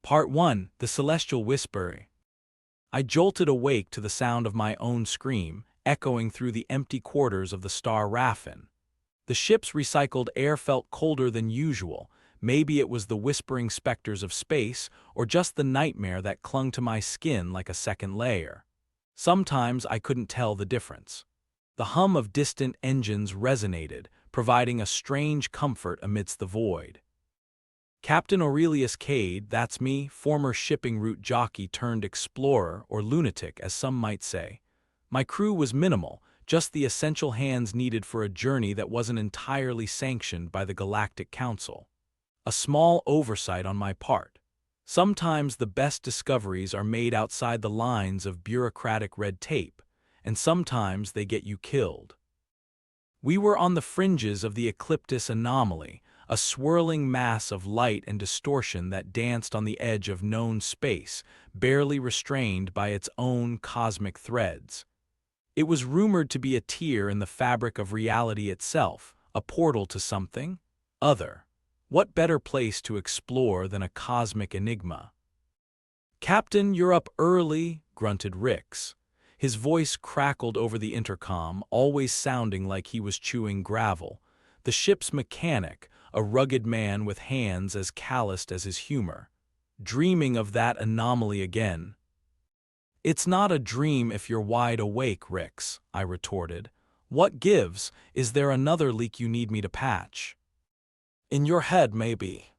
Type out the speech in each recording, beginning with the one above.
Part 1. The Celestial Whisper. I jolted awake to the sound of my own scream, echoing through the empty quarters of the Star Raffin. The ship's recycled air felt colder than usual. Maybe it was the whispering specters of space, or just the nightmare that clung to my skin like a second layer. Sometimes I couldn't tell the difference. The hum of distant engines resonated, providing a strange comfort amidst the void. Captain Aurelius Kade, that's me, former shipping route jockey turned explorer or lunatic, as some might say. My crew was minimal, just the essential hands needed for a journey that wasn't entirely sanctioned by the Galactic Council. A small oversight on my part. Sometimes the best discoveries are made outside the lines of bureaucratic red tape, and sometimes they get you killed. We were on the fringes of the Ecliptus Anomaly, a swirling mass of light and distortion that danced on the edge of known space, barely restrained by its own cosmic threads. It was rumored to be a tear in the fabric of reality itself, a portal to something other. What better place to explore than a cosmic enigma? "Captain, you're up early," grunted Rix. His voice crackled over the intercom, always sounding like he was chewing gravel. The ship's mechanic, a rugged man with hands as calloused as his humor. Dreaming of that anomaly again. "It's not a dream if you're wide awake, Rix," I retorted. "What gives? Is there another leak you need me to patch?" "In your head, maybe."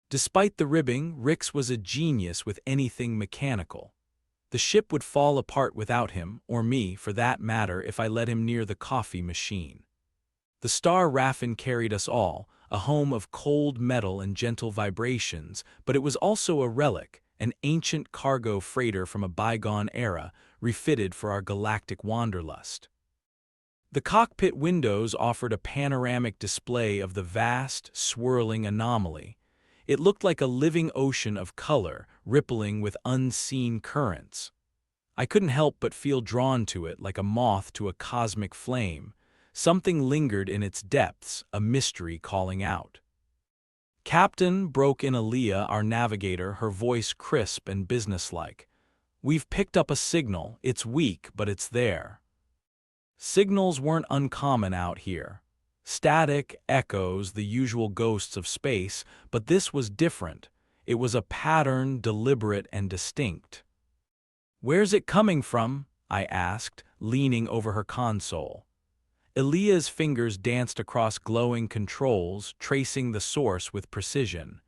Despite the ribbing, Rix was a genius with anything mechanical. The ship would fall apart without him, or me, for that matter, if I let him near the coffee machine. The Star Raffin carried us all, a home of cold metal and gentle vibrations, but it was also a relic, an ancient cargo freighter from a bygone era, refitted for our galactic wanderlust. The cockpit windows offered a panoramic display of the vast, swirling anomaly. It looked like a living ocean of color, rippling with unseen currents. I couldn't help but feel drawn to it like a moth to a cosmic flame. Something lingered in its depths, a mystery calling out. "Captain," broke in Aaliyah, our navigator, her voice crisp and businesslike. "We've picked up a signal. It's weak, but it's there." Signals weren't uncommon out here. Static, echoes, the usual ghosts of space, but this was different. It was a pattern, deliberate and distinct. "Where's it coming from?" I asked, leaning over her console. Elia's fingers danced across glowing controls, tracing the source with precision.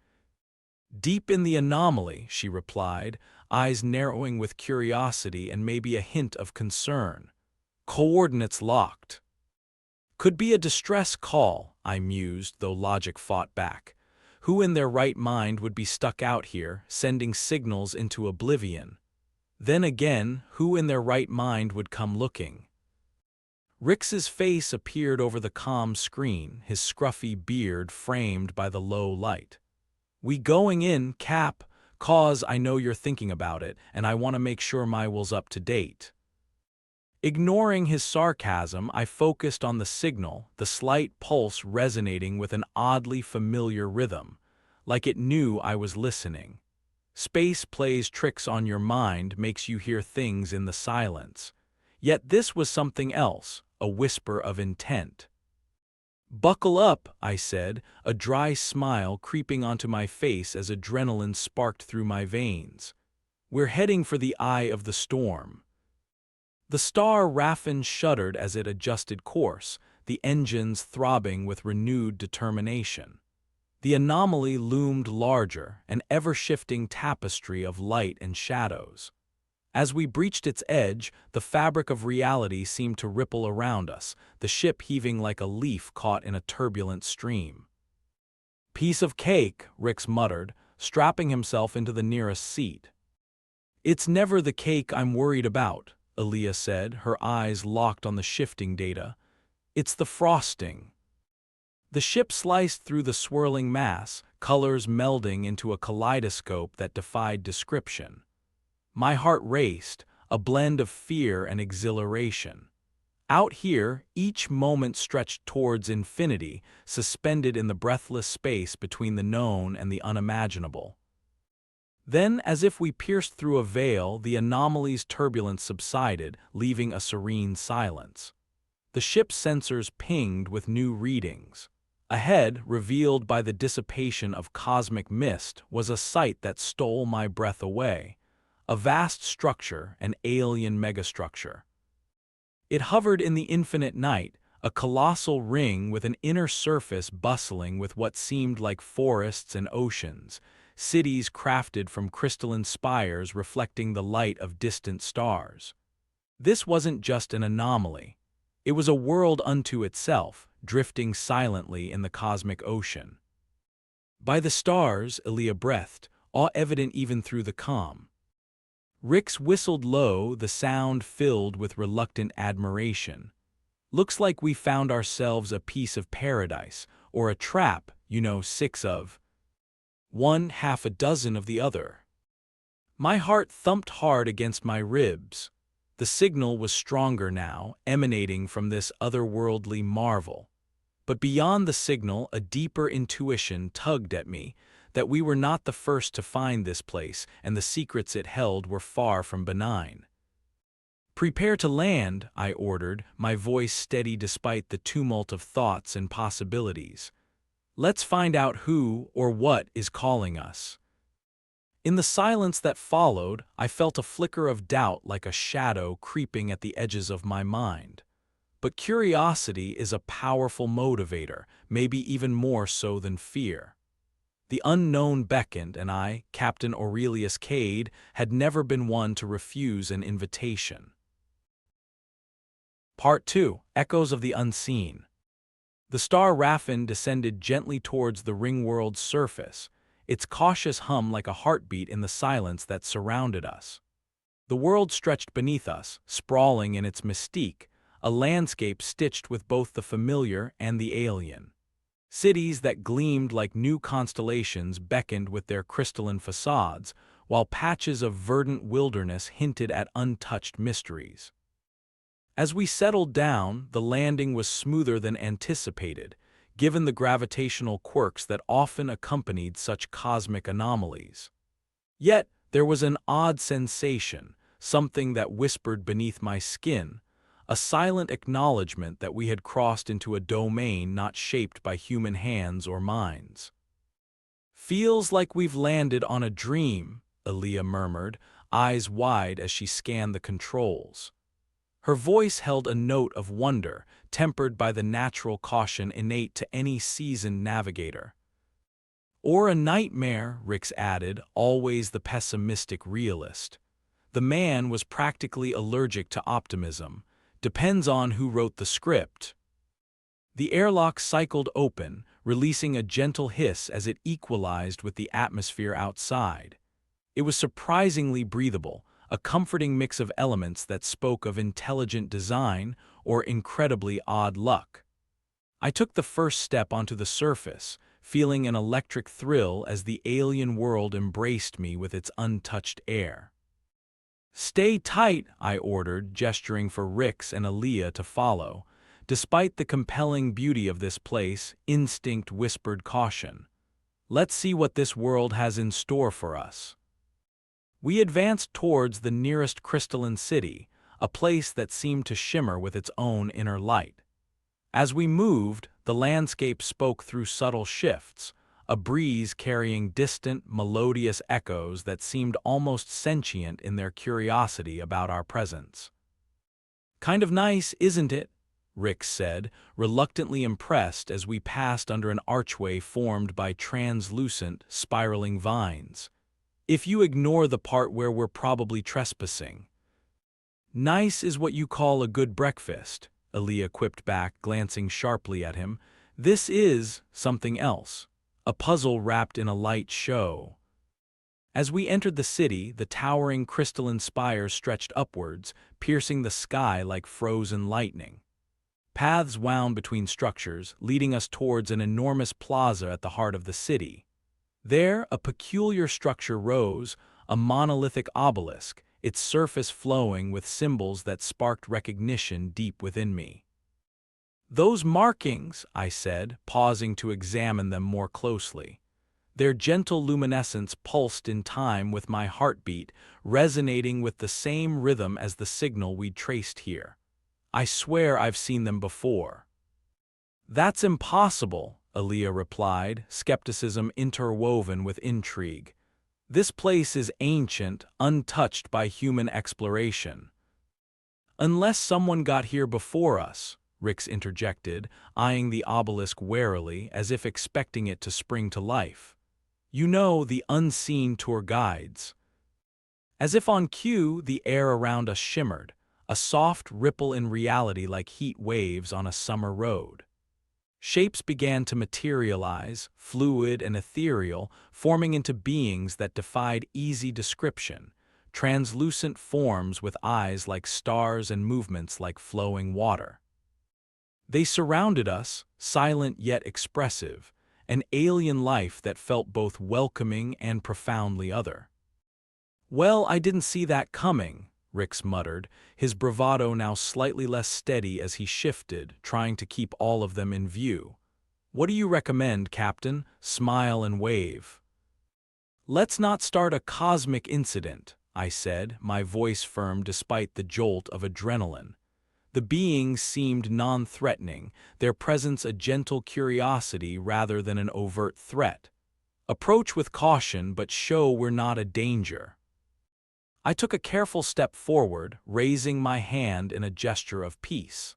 "Deep in the anomaly," she replied, eyes narrowing with curiosity and maybe a hint of concern. "Coordinates locked." "Could be a distress call," I mused, though logic fought back. Who in their right mind would be stuck out here, sending signals into oblivion? Then again, who in their right mind would come looking? Rix's face appeared over the comm screen, his scruffy beard framed by the low light. "We going in, Cap, 'cause I know you're thinking about it, and I want to make sure my will's up to date." Ignoring his sarcasm, I focused on the signal, the slight pulse resonating with an oddly familiar rhythm, like it knew I was listening. Space plays tricks on your mind, makes you hear things in the silence. Yet this was something else, a whisper of intent. "Buckle up," I said, a dry smile creeping onto my face as adrenaline sparked through my veins. "We're heading for the eye of the storm." The Star Raffin shuddered as it adjusted course, the engines throbbing with renewed determination. The anomaly loomed larger, an ever-shifting tapestry of light and shadows. As we breached its edge, the fabric of reality seemed to ripple around us, the ship heaving like a leaf caught in a turbulent stream. "Piece of cake," Rix muttered, strapping himself into the nearest seat. "It's never the cake I'm worried about," Aaliyah said, her eyes locked on the shifting data. "It's the frosting." The ship sliced through the swirling mass, colors melding into a kaleidoscope that defied description. My heart raced, a blend of fear and exhilaration. Out here, each moment stretched towards infinity, suspended in the breathless space between the known and the unimaginable. Then, as if we pierced through a veil, the anomaly's turbulence subsided, leaving a serene silence. The ship's sensors pinged with new readings. Ahead, revealed by the dissipation of cosmic mist, was a sight that stole my breath away. A vast structure, an alien megastructure. It hovered in the infinite night, a colossal ring with an inner surface bustling with what seemed like forests and oceans, cities crafted from crystalline spires reflecting the light of distant stars. This wasn't just an anomaly. It was a world unto itself, drifting silently in the cosmic ocean. By the stars, Elia breathed, awe evident even through the calm. Rix whistled low, the sound filled with reluctant admiration. Looks like we found ourselves a piece of paradise, or a trap, 6 of one, half a dozen of the other. My heart thumped hard against my ribs. The signal was stronger now, emanating from this otherworldly marvel. But beyond the signal, a deeper intuition tugged at me, that we were not the first to find this place, and the secrets it held were far from benign. "Prepare to land," I ordered, my voice steady despite the tumult of thoughts and possibilities. "Let's find out who or what is calling us." In the silence that followed, I felt a flicker of doubt like a shadow creeping at the edges of my mind. But curiosity is a powerful motivator, maybe even more so than fear. The unknown beckoned, and I, Captain Aurelius Kade, had never been one to refuse an invitation. Part 2. Echoes of the Unseen. The Star Raffin descended gently towards the ring-world's surface, its cautious hum like a heartbeat in the silence that surrounded us. The world stretched beneath us, sprawling in its mystique, a landscape stitched with both the familiar and the alien. Cities that gleamed like new constellations beckoned with their crystalline facades, while patches of verdant wilderness hinted at untouched mysteries. As we settled down, the landing was smoother than anticipated, given the gravitational quirks that often accompanied such cosmic anomalies. Yet, there was an odd sensation, something that whispered beneath my skin, a silent acknowledgement that we had crossed into a domain not shaped by human hands or minds. "Feels like we've landed on a dream," Elia murmured, eyes wide as she scanned the controls. Her voice held a note of wonder, tempered by the natural caution innate to any seasoned navigator. "Or a nightmare," Rix added, always the pessimistic realist. The man was practically allergic to optimism. Depends on who wrote the script. The airlock cycled open, releasing a gentle hiss as it equalized with the atmosphere outside. It was surprisingly breathable, a comforting mix of elements that spoke of intelligent design or incredibly odd luck. I took the first step onto the surface, feeling an electric thrill as the alien world embraced me with its untouched air. "Stay tight," I ordered, gesturing for Rix and Elia to follow. Despite the compelling beauty of this place, instinct whispered caution. "Let's see what this world has in store for us." We advanced towards the nearest crystalline city, a place that seemed to shimmer with its own inner light. As we moved, the landscape spoke through subtle shifts, a breeze carrying distant, melodious echoes that seemed almost sentient in their curiosity about our presence. "Kind of nice, isn't it?" Rix said, reluctantly impressed as we passed under an archway formed by translucent, spiraling vines. "If you ignore the part where we're probably trespassing." "Nice is what you call a good breakfast," Elia quipped back, glancing sharply at him. "This is something else. A puzzle wrapped in a light show." As we entered the city, the towering crystalline spires stretched upwards, piercing the sky like frozen lightning. Paths wound between structures, leading us towards an enormous plaza at the heart of the city. There, a peculiar structure rose, a monolithic obelisk, its surface flowing with symbols that sparked recognition deep within me. "Those markings," I said, pausing to examine them more closely. Their gentle luminescence pulsed in time with my heartbeat, resonating with the same rhythm as the signal we'd traced here. I swear I've seen them before. That's impossible, Aaliyah replied, skepticism interwoven with intrigue. This place is ancient, untouched by human exploration. Unless someone got here before us, Rix interjected, eyeing the obelisk warily as if expecting it to spring to life. You know, the unseen tour guides. As if on cue, the air around us shimmered, a soft ripple in reality like heat waves on a summer road. Shapes began to materialize, fluid and ethereal, forming into beings that defied easy description, translucent forms with eyes like stars and movements like flowing water. They surrounded us, silent yet expressive, an alien life that felt both welcoming and profoundly other. Well, I didn't see that coming, Rix muttered, his bravado now slightly less steady as he shifted, trying to keep all of them in view. What do you recommend, Captain? Smile and wave. Let's not start a cosmic incident, I said, my voice firm despite the jolt of adrenaline. The beings seemed non-threatening, their presence a gentle curiosity rather than an overt threat. Approach with caution, but show we're not a danger. I took a careful step forward, raising my hand in a gesture of peace.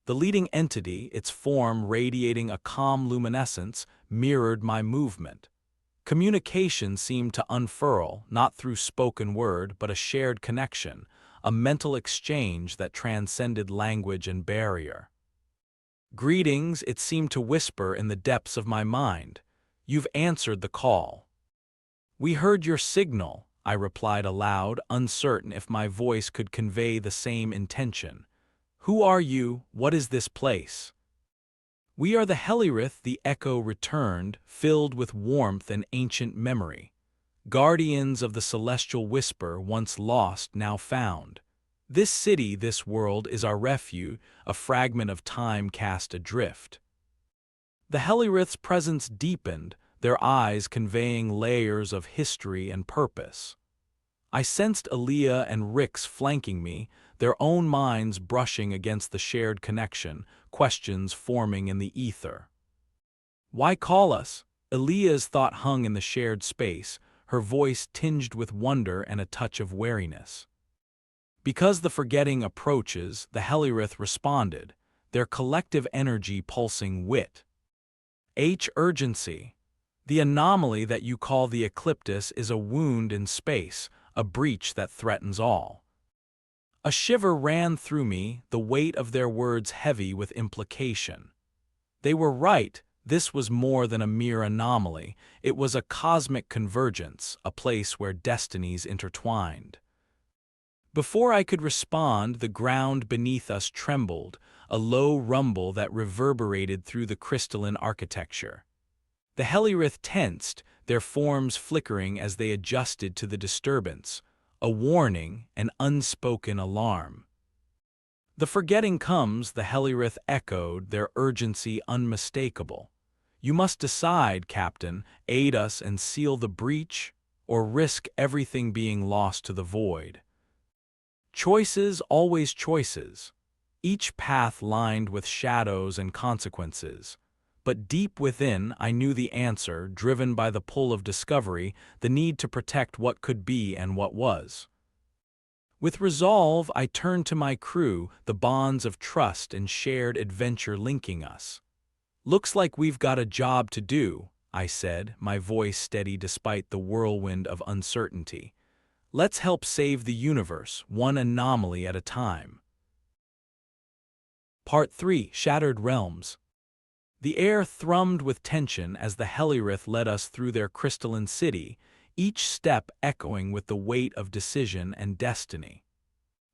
The leading entity, its form radiating a calm luminescence, mirrored my movement. Communication seemed to unfurl, not through spoken word, but a shared connection, a mental exchange that transcended language and barrier. Greetings, it seemed to whisper in the depths of my mind. You've answered the call. We heard your signal, I replied aloud, uncertain if my voice could convey the same intention. Who are you? What is this place? We are the Helirith, the echo returned, filled with warmth and ancient memory. Guardians of the celestial whisper, once lost, now found. This city, this world, is our refuge, a fragment of time cast adrift. The Helirith's presence deepened, their eyes conveying layers of history and purpose. I sensed Aaliyah and Rix flanking me, their own minds brushing against the shared connection, questions forming in the ether. Why call us? Aaliyah's thought hung in the shared space, her voice tinged with wonder and a touch of wariness. Because the forgetting approaches, the Helirith responded, their collective energy pulsing wit. Urgency. The anomaly that you call the Ecliptus is a wound in space, a breach that threatens all. A shiver ran through me, the weight of their words heavy with implication. They were right, this was more than a mere anomaly, it was a cosmic convergence, a place where destinies intertwined. Before I could respond, the ground beneath us trembled, a low rumble that reverberated through the crystalline architecture. The Helirith tensed, their forms flickering as they adjusted to the disturbance, a warning, an unspoken alarm. The forgetting comes, the Helirith echoed, their urgency unmistakable. You must decide, Captain, aid us and seal the breach, or risk everything being lost to the void. Choices, always choices. Each path lined with shadows and consequences. But deep within, I knew the answer, driven by the pull of discovery, the need to protect what could be and what was. With resolve, I turned to my crew, the bonds of trust and shared adventure linking us. Looks like we've got a job to do, I said, my voice steady despite the whirlwind of uncertainty. Let's help save the universe, one anomaly at a time. Part 3: Shattered Realms. The air thrummed with tension as the Helirith led us through their crystalline city, each step echoing with the weight of decision and destiny.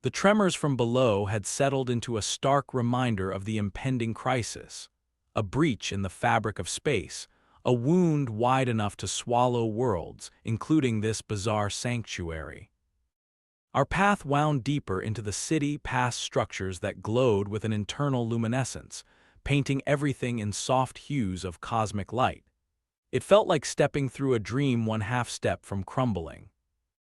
The tremors from below had settled into a stark reminder of the impending crisis, a breach in the fabric of space, a wound wide enough to swallow worlds, including this bizarre sanctuary. Our path wound deeper into the city, past structures that glowed with an internal luminescence, painting everything in soft hues of cosmic light. It felt like stepping through a dream one half step from crumbling.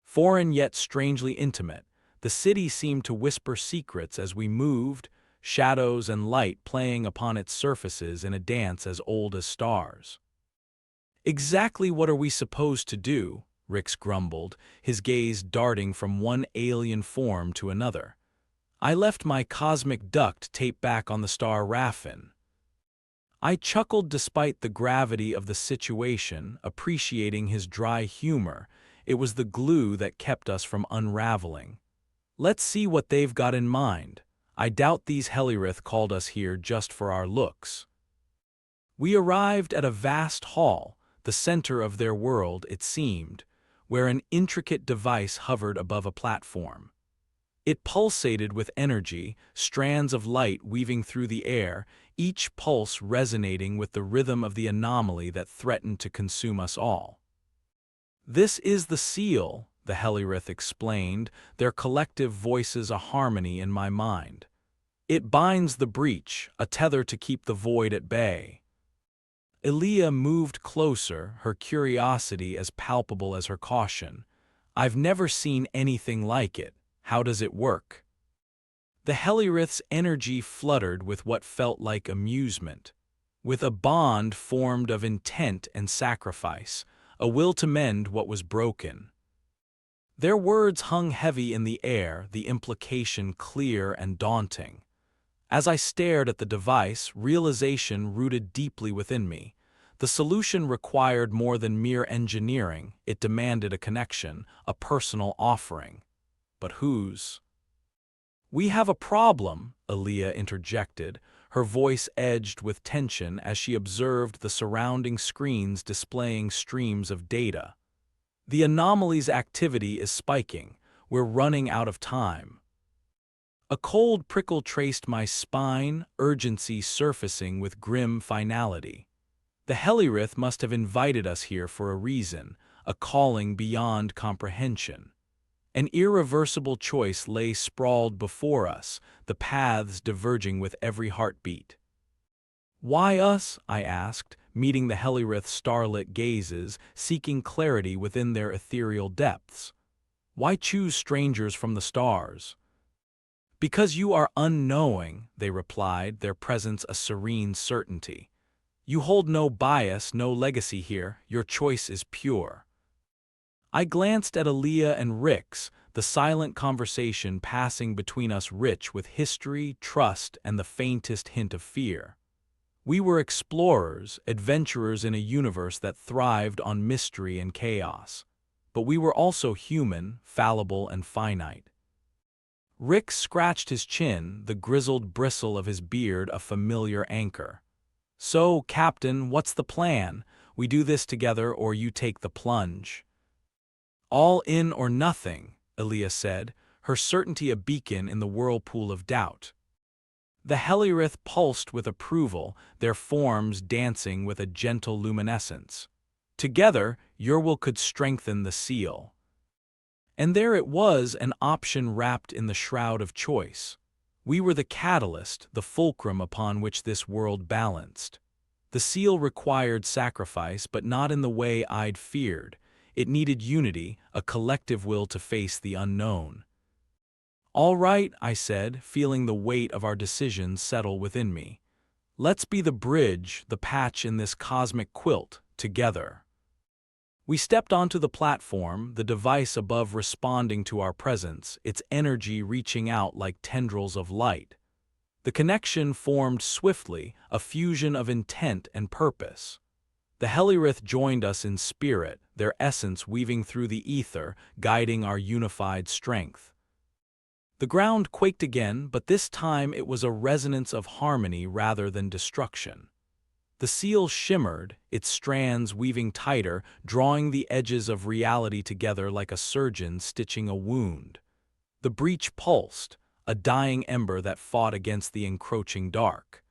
Foreign yet strangely intimate, the city seemed to whisper secrets as we moved, shadows and light playing upon its surfaces in a dance as old as stars. "Exactly what are we supposed to do?" Rix grumbled, his gaze darting from one alien form to another. "I left my cosmic duct taped back on the Star Raffin." I chuckled despite the gravity of the situation, appreciating his dry humor. It was the glue that kept us from unraveling. "Let's see what they've got in mind. I doubt these Helirith called us here just for our looks." We arrived at a vast hall, the center of their world, it seemed, where an intricate device hovered above a platform. It pulsated with energy, strands of light weaving through the air, each pulse resonating with the rhythm of the anomaly that threatened to consume us all. "This is the seal," the Helirith explained, their collective voices a harmony in my mind. "It binds the breach, a tether to keep the void at bay." Elia moved closer, her curiosity as palpable as her caution. "I've never seen anything like it. How does it work?" The Helirith's energy fluttered with what felt like amusement, with a bond formed of intent and sacrifice, a will to mend what was broken. Their words hung heavy in the air, the implication clear and daunting. As I stared at the device, realization rooted deeply within me. The solution required more than mere engineering, it demanded a connection, a personal offering. But whose? "We have a problem," Elia interjected, her voice edged with tension as she observed the surrounding screens displaying streams of data. "The anomaly's activity is spiking. We're running out of time." A cold prickle traced my spine, urgency surfacing with grim finality. The Helirith must have invited us here for a reason, a calling beyond comprehension. An irreversible choice lay sprawled before us, the paths diverging with every heartbeat. "Why us?" I asked, meeting the Helirith's starlit gazes, seeking clarity within their ethereal depths. "Why choose strangers from the stars?" "Because you are unknowing," they replied, their presence a serene certainty. "You hold no bias, no legacy here, your choice is pure." I glanced at Elia and Rix, the silent conversation passing between us rich with history, trust, and the faintest hint of fear. We were explorers, adventurers in a universe that thrived on mystery and chaos. But we were also human, fallible, and finite. Rix scratched his chin, the grizzled bristle of his beard a familiar anchor. "So, Captain, what's the plan? We do this together or you take the plunge." "All in or nothing," Elia said, her certainty a beacon in the whirlpool of doubt. The Helirith pulsed with approval, their forms dancing with a gentle luminescence. "Together, your will could strengthen the seal." And there it was, an option wrapped in the shroud of choice. We were the catalyst, the fulcrum upon which this world balanced. The seal required sacrifice, but not in the way I'd feared. It needed unity, a collective will to face the unknown. "All right," I said, feeling the weight of our decisions settle within me. "Let's be the bridge, the patch in this cosmic quilt, together." We stepped onto the platform, the device above responding to our presence, its energy reaching out like tendrils of light. The connection formed swiftly, a fusion of intent and purpose. The Helirith joined us in spirit, their essence weaving through the ether, guiding our unified strength. The ground quaked again, but this time it was a resonance of harmony rather than destruction. The seal shimmered, its strands weaving tighter, drawing the edges of reality together like a surgeon stitching a wound. The breach pulsed, a dying ember that fought against the encroaching dark.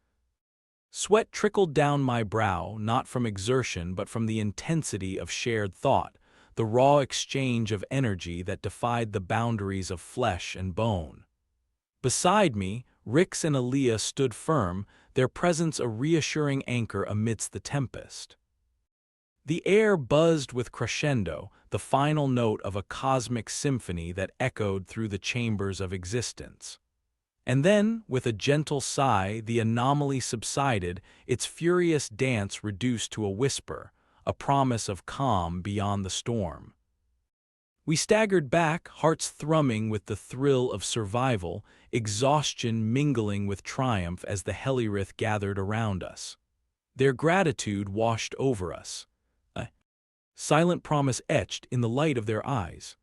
Sweat trickled down my brow, not from exertion but from the intensity of shared thought, the raw exchange of energy that defied the boundaries of flesh and bone. Beside me, Rix and Elia stood firm, their presence a reassuring anchor amidst the tempest. The air buzzed with crescendo, the final note of a cosmic symphony that echoed through the chambers of existence. And then, with a gentle sigh, the anomaly subsided, its furious dance reduced to a whisper, a promise of calm beyond the storm. We staggered back, hearts thrumming with the thrill of survival, exhaustion mingling with triumph as the Helirith gathered around us. Their gratitude washed over us, a silent promise etched in the light of their eyes.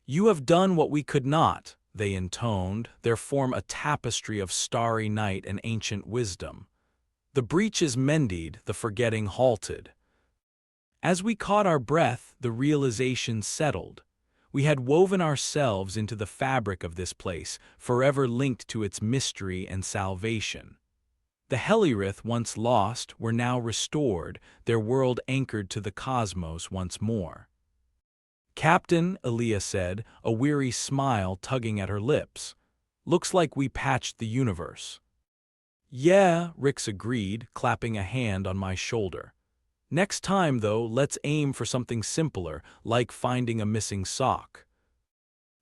"You have done what we could not," they intoned, their form a tapestry of starry night and ancient wisdom. "The breach is mended, the forgetting halted." As we caught our breath, the realization settled. We had woven ourselves into the fabric of this place, forever linked to its mystery and salvation. The Helirith, once lost, were now restored, their world anchored to the cosmos once more. "Captain," Elia said, a weary smile tugging at her lips, "looks like we patched the universe." "Yeah," Rix agreed, clapping a hand on my shoulder. "Next time, though, let's aim for something simpler, like finding a missing sock."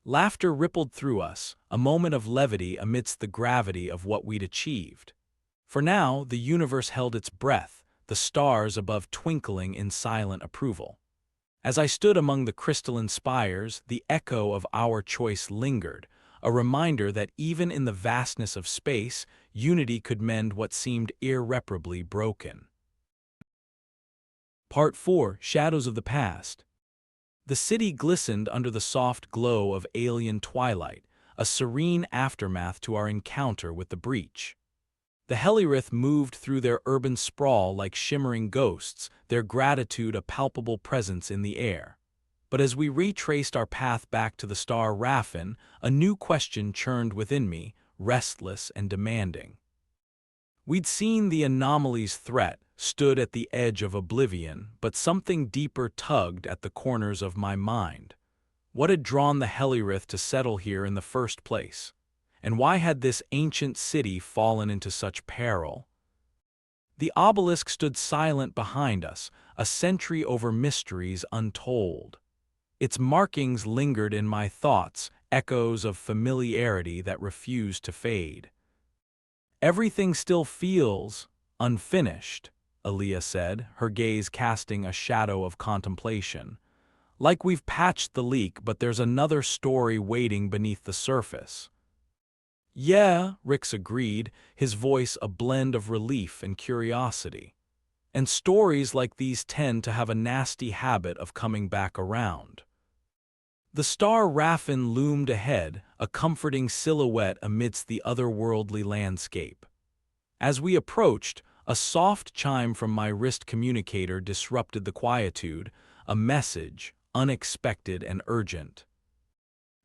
Laughter rippled through us, a moment of levity amidst the gravity of what we'd achieved. For now, the universe held its breath, the stars above twinkling in silent approval. As I stood among the crystalline spires, the echo of our choice lingered, a reminder that even in the vastness of space, unity could mend what seemed irreparably broken. Part 4: Shadows of the Past. The city glistened under the soft glow of alien twilight, a serene aftermath to our encounter with the breach. The Helirith moved through their urban sprawl like shimmering ghosts, their gratitude a palpable presence in the air. But as we retraced our path back to the Star Raffin, a new question churned within me, restless and demanding. We'd seen the anomaly's threat, stood at the edge of oblivion, but something deeper tugged at the corners of my mind. What had drawn the Helirith to settle here in the first place? And why had this ancient city fallen into such peril? The obelisk stood silent behind us, a sentry over mysteries untold. Its markings lingered in my thoughts, echoes of familiarity that refused to fade. "Everything still feels unfinished," Elia said, her gaze casting a shadow of contemplation. "Like we've patched the leak, but there's another story waiting beneath the surface." "Yeah," Rix agreed, his voice a blend of relief and curiosity. "And stories like these tend to have a nasty habit of coming back around." The Star Raffin loomed ahead, a comforting silhouette amidst the otherworldly landscape. As we approached, a soft chime from my wrist communicator disrupted the quietude, a message, unexpected and urgent.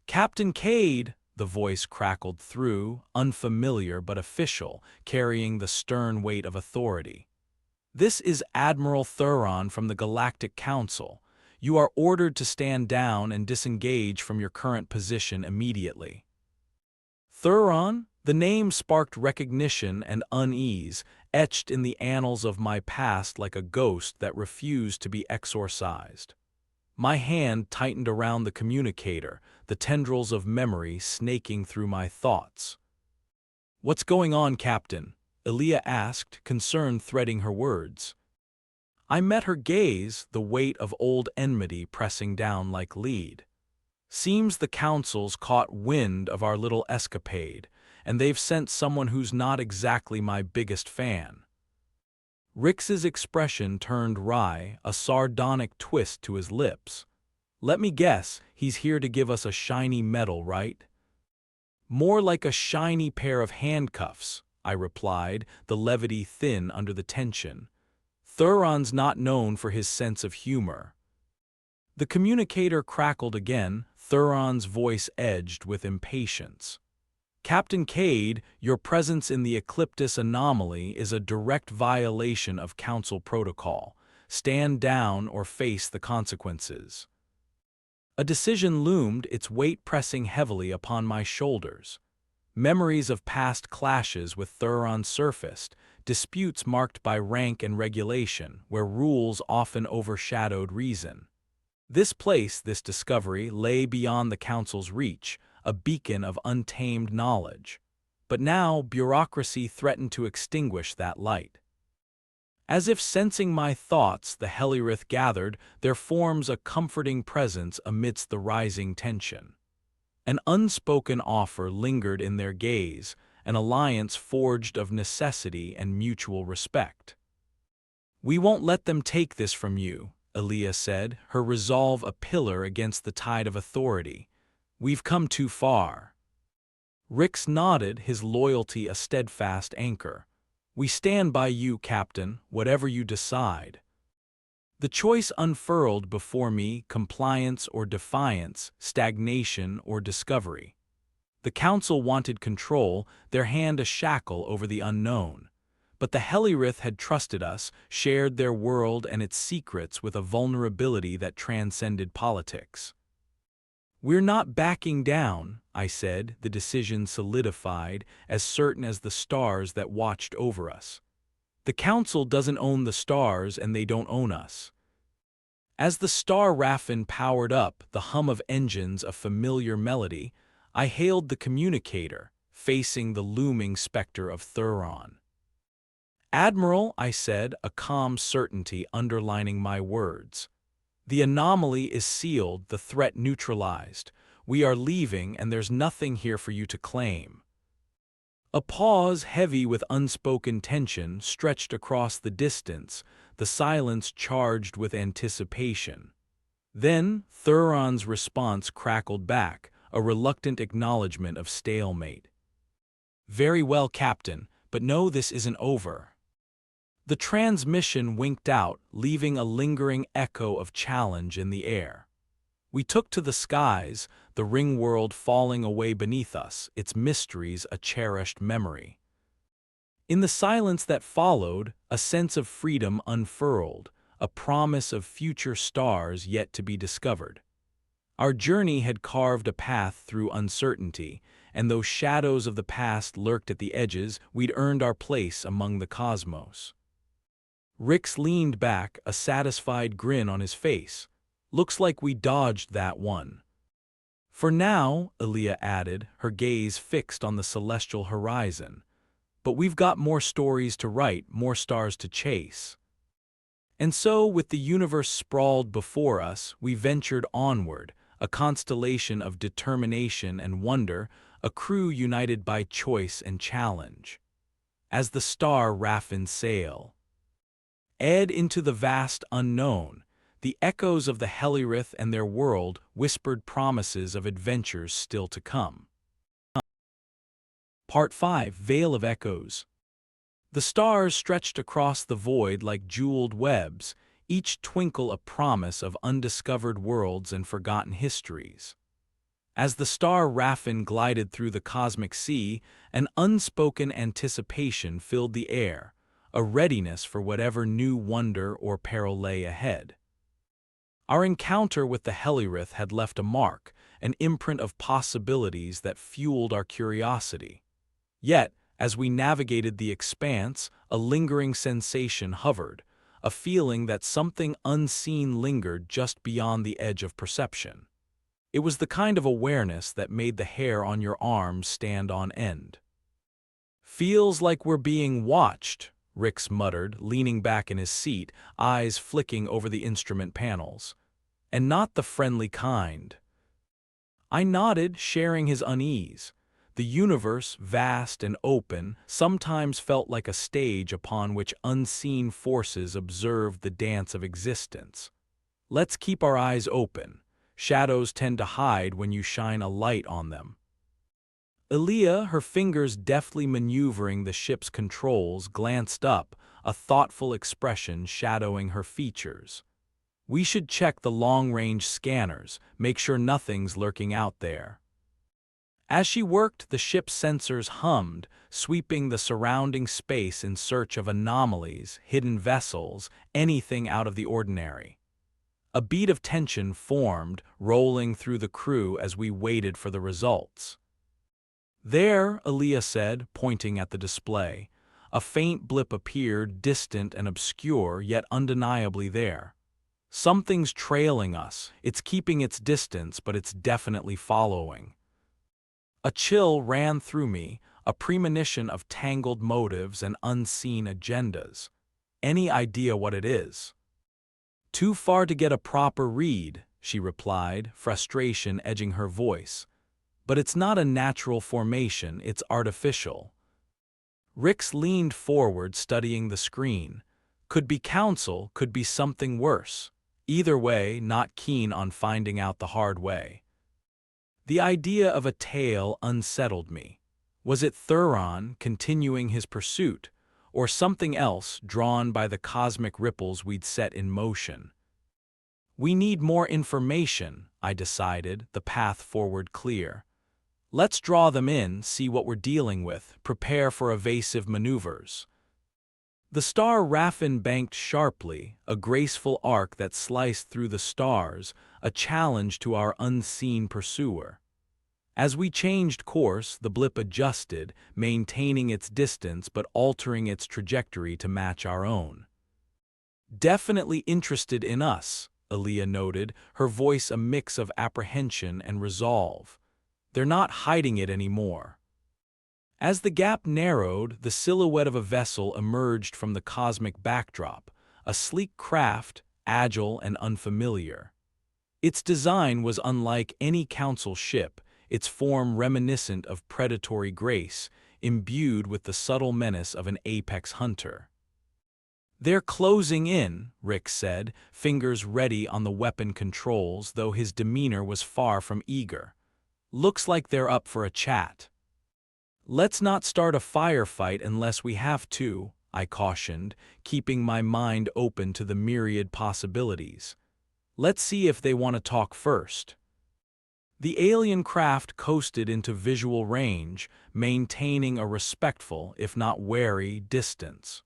"Captain Kade," the voice crackled through, unfamiliar but official, carrying the stern weight of authority. "This is Admiral Thuron from the Galactic Council. You are ordered to stand down and disengage from your current position immediately." Thuron? The name sparked recognition and unease, etched in the annals of my past like a ghost that refused to be exorcised. My hand tightened around the communicator, the tendrils of memory snaking through my thoughts. "What's going on, Captain?" Elia asked, concern threading her words. I met her gaze, the weight of old enmity pressing down like lead. "Seems the Council's caught wind of our little escapade, and they've sent someone who's not exactly my biggest fan." Rix's expression turned wry, a sardonic twist to his lips. "Let me guess, he's here to give us a shiny medal, right?" "More like a shiny pair of handcuffs," I replied, the levity thin under the tension. "Thuron's not known for his sense of humor." The communicator crackled again, Thuron's voice edged with impatience. "Captain Kade, your presence in the Ecliptus Anomaly is a direct violation of Council protocol. Stand down or face the consequences." A decision loomed, its weight pressing heavily upon my shoulders. Memories of past clashes with Thuron surfaced, disputes marked by rank and regulation, where rules often overshadowed reason. This place, this discovery, lay beyond the Council's reach, a beacon of untamed knowledge. But now bureaucracy threatened to extinguish that light. As if sensing my thoughts, the Helirith gathered, there forms a comforting presence amidst the rising tension. An unspoken offer lingered in their gaze, an alliance forged of necessity and mutual respect. "We won't let them take this from you," Elia said, her resolve a pillar against the tide of authority. "We've come too far." Rix nodded, his loyalty a steadfast anchor. "We stand by you, Captain, whatever you decide." The choice unfurled before me: compliance or defiance, stagnation or discovery. The Council wanted control, their hand a shackle over the unknown. But the Helirith had trusted us, shared their world and its secrets with a vulnerability that transcended politics. "We're not backing down," I said, the decision solidified, as certain as the stars that watched over us. "The Council doesn't own the stars and they don't own us." As the Star Raffin powered up, the hum of engines a familiar melody, I hailed the communicator, facing the looming specter of Thuron. "Admiral," I said, a calm certainty underlining my words. "The anomaly is sealed, the threat neutralized. We are leaving, and there's nothing here for you to claim." A pause heavy with unspoken tension stretched across the distance, the silence charged with anticipation. Then Thuron's response crackled back, a reluctant acknowledgement of stalemate. "Very well, Captain, but no, this isn't over." The transmission winked out, leaving a lingering echo of challenge in the air. We took to the skies, the ring world falling away beneath us, its mysteries a cherished memory. In the silence that followed, a sense of freedom unfurled, a promise of future stars yet to be discovered. Our journey had carved a path through uncertainty, and though shadows of the past lurked at the edges, we'd earned our place among the cosmos. Rix leaned back, a satisfied grin on his face. "Looks like we dodged that one." "For now," Elia added, her gaze fixed on the celestial horizon. "But we've got more stories to write, more stars to chase." And so, with the universe sprawled before us, we ventured onward, a constellation of determination and wonder, a crew united by choice and challenge. As the Star Raffin sail ed into the vast unknown, the echoes of the Helirith and their world whispered promises of adventures still to come. Part 5: Veil of Echoes. The stars stretched across the void like jeweled webs, each twinkle a promise of undiscovered worlds and forgotten histories. As the Star Raffin glided through the cosmic sea, an unspoken anticipation filled the air, a readiness for whatever new wonder or peril lay ahead. Our encounter with the Helirith had left a mark, an imprint of possibilities that fueled our curiosity. Yet, as we navigated the expanse, a lingering sensation hovered, a feeling that something unseen lingered just beyond the edge of perception. It was the kind of awareness that made the hair on your arms stand on end. "Feels like we're being watched," Rix muttered, leaning back in his seat, eyes flicking over the instrument panels. "And not the friendly kind." I nodded, sharing his unease. The universe, vast and open, sometimes felt like a stage upon which unseen forces observed the dance of existence. "Let's keep our eyes open. Shadows tend to hide when you shine a light on them." Elia, her fingers deftly maneuvering the ship's controls, glanced up, a thoughtful expression shadowing her features. "We should check the long-range scanners, make sure nothing's lurking out there." As she worked, the ship's sensors hummed, sweeping the surrounding space in search of anomalies, hidden vessels, anything out of the ordinary. A beat of tension formed, rolling through the crew as we waited for the results. "There," Elia said, pointing at the display, A faint blip appeared, distant and obscure, yet undeniably there. Something's trailing us. It's keeping its distance, but it's definitely following. A chill ran through me, a premonition of tangled motives and unseen agendas. Any idea what it is? Too far to get a proper read, she replied, frustration edging her voice. But it's not a natural formation, it's artificial. Rix leaned forward, studying the screen. Could be counsel, could be something worse. Either way, not keen on finding out the hard way. The idea of a tail unsettled me. Was it Thuron continuing his pursuit, or something else drawn by the cosmic ripples we'd set in motion? We need more information, I decided, the path forward clear. Let's draw them in, see what we're dealing with, prepare for evasive maneuvers. The Star Raffin banked sharply, a graceful arc that sliced through the stars, a challenge to our unseen pursuer. As we changed course, the blip adjusted, maintaining its distance but altering its trajectory to match our own. Definitely interested in us, Aaliyah noted, her voice a mix of apprehension and resolve. They're not hiding it anymore. As the gap narrowed, the silhouette of a vessel emerged from the cosmic backdrop, a sleek craft, agile and unfamiliar. Its design was unlike any council ship, its form reminiscent of predatory grace, imbued with the subtle menace of an apex hunter. They're closing in, Rick said, fingers ready on the weapon controls, though his demeanor was far from eager. Looks like they're up for a chat. Let's not start a firefight unless we have to, I cautioned, keeping my mind open to the myriad possibilities. Let's see if they want to talk first. The alien craft coasted into visual range, maintaining a respectful, if not wary, distance.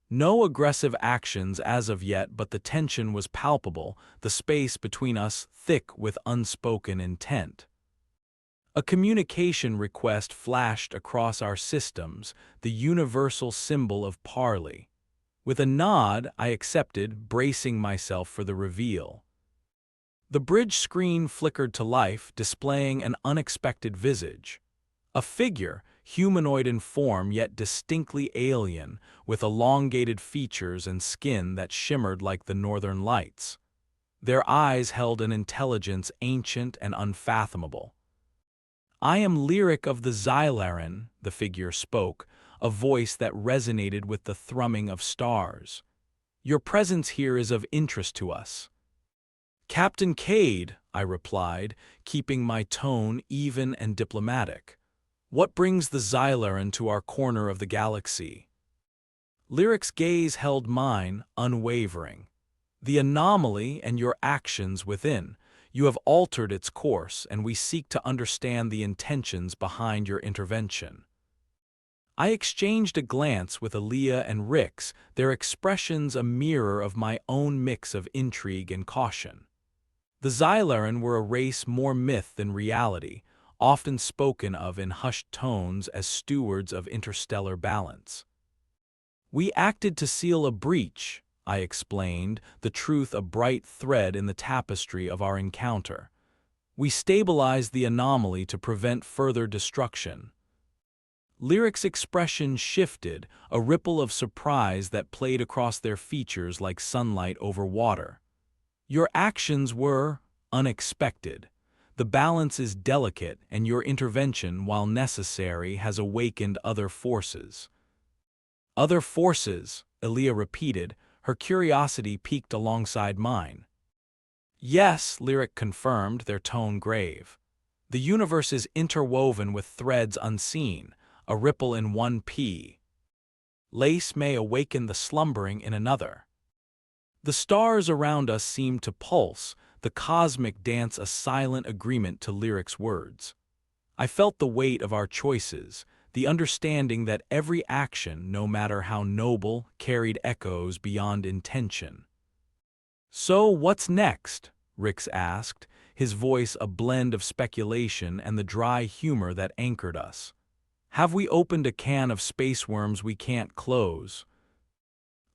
No aggressive actions as of yet, but the tension was palpable, the space between us thick with unspoken intent. A communication request flashed across our systems, the universal symbol of parley. With a nod, I accepted, bracing myself for the reveal. The bridge screen flickered to life, displaying an unexpected visage. A figure, humanoid in form yet distinctly alien, with elongated features and skin that shimmered like the northern lights. Their eyes held an intelligence ancient and unfathomable. I am Lyric of the Xylaran, the figure spoke, a voice that resonated with the thrumming of stars. Your presence here is of interest to us. Captain Kade, I replied, keeping my tone even and diplomatic. What brings the Xylaran to our corner of the galaxy? Lyric's gaze held mine, unwavering. The anomaly and your actions within. You have altered its course, and we seek to understand the intentions behind your intervention. I exchanged a glance with Aaliyah and Rix, their expressions a mirror of my own mix of intrigue and caution. The Xylaran were a race more myth than reality, often spoken of in hushed tones as stewards of interstellar balance. We acted to seal a breach, I explained, the truth a bright thread in the tapestry of our encounter. We stabilized the anomaly to prevent further destruction. Lyric's expression shifted, a ripple of surprise that played across their features like sunlight over water. Your actions were unexpected. The balance is delicate, and your intervention, while necessary, has awakened other forces. Other forces, Aaliyah repeated, her curiosity piqued alongside mine. Yes, Lyric confirmed, their tone grave. The universe is interwoven with threads unseen, a ripple in one lace may awaken the slumbering in another. The stars around us seemed to pulse, the cosmic dance a silent agreement to Lyric's words. I felt the weight of our choices, the understanding that every action, no matter how noble, carried echoes beyond intention. So what's next? Rix asked, his voice a blend of speculation and the dry humor that anchored us. Have we opened a can of space worms we can't close?